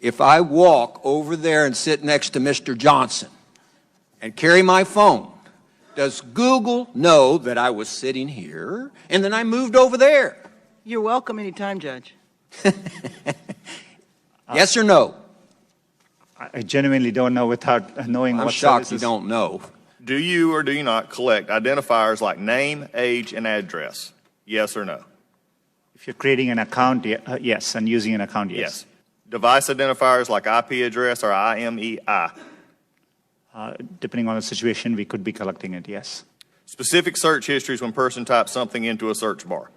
if I walk over there and sit next to Mr. Johnson and carry my phone, does Google know that I was sitting here and then I moved over there? You're welcome anytime, Judge. Yes or no? I genuinely don't know without knowing I'm what shocked services. you don't know. Do you or do you not collect identifiers like name, age, and address? Yes or no? If you're creating an account, yes, and using an account, yes. Device identifiers like IP address or IMEI? Depending on the situation, we could be collecting it, yes. Specific search histories when person types something into a search bar?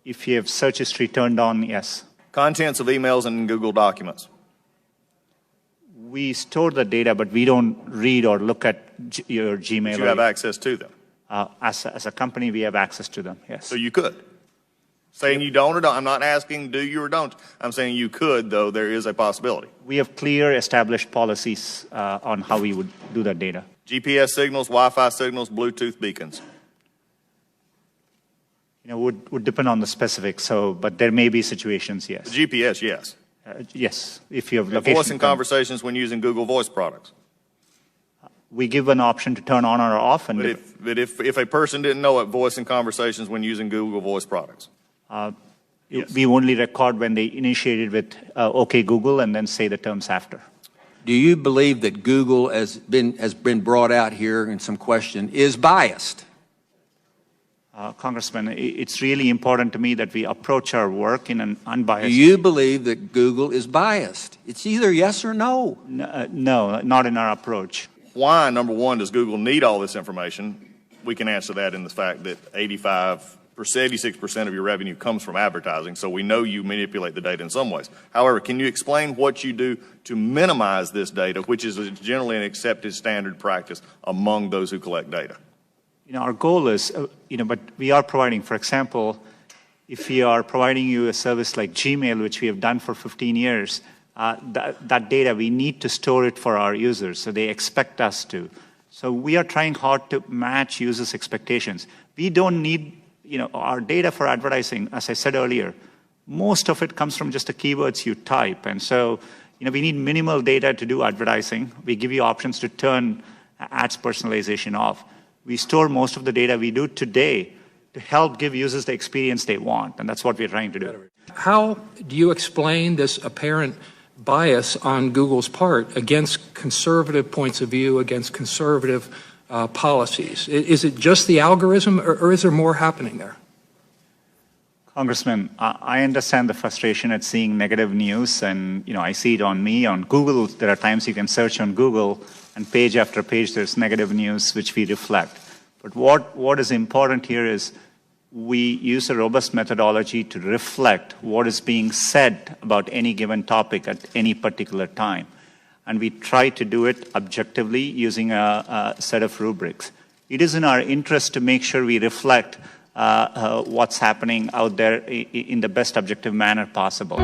If you have search history turned on, yes. Contents of emails and Google documents? We store the data, but we don't read or look at your Gmail. But you have access to them? As a company, we have access to them, yes. So you could? Saying you don't or don't. I'm not asking do you or don't. I'm saying you could, though there is a possibility. We have clear established policies on how we would do that data. GPS signals, Wi-Fi signals, Bluetooth beacons? Would depend on the specifics, but there may be situations, yes. The GPS, yes. Yes, if you have And location. voice and conversations when using Google Voice products? We give an option to turn on or off. And But if a person didn't know it, voice and conversations when using Google Voice products? Yes. We only record when they initiated with OK Google and then say the terms after. Do you believe that Google has been brought out here in some question is biased? Congressman, it's really important to me that we approach our work in an unbiased. Do you believe that Google is biased? It's either yes or no. No, not in our approach. Why, number one, does Google need all this information? We can answer that in the fact that 86% of your revenue comes from advertising, so we know you manipulate the data in some ways. However, can you explain what you do to minimize this data, which is generally an accepted standard practice among those who collect data? Our goal is, but we are providing, for example, if we are providing you a service like Gmail, which we have done for 15 years, that data, we need to store it for our users, so they expect us to. So we are trying hard to match users' expectations. We don't need, our data for advertising, as I said earlier, most of it comes from just the keywords you type. And so, we need minimal data to do advertising. We give you options to turn ads personalization off. We store most of the data we do today to help give users the experience they want, and that's what we're trying to do. How do you explain this apparent bias on Google's part against conservative points of view, against conservative policies? Is it just the algorithm, or is there more happening there? Congressman, I understand the frustration at seeing negative news, and I see it on me, on Google. There are times you can search on Google, and page after page there's negative news which we reflect. But what is important here is we use a robust methodology to reflect what is being said about any given topic at any particular time. And we try to do it objectively using a set of rubrics. It is in our interest to make sure we reflect what's happening out there in the best objective manner possible.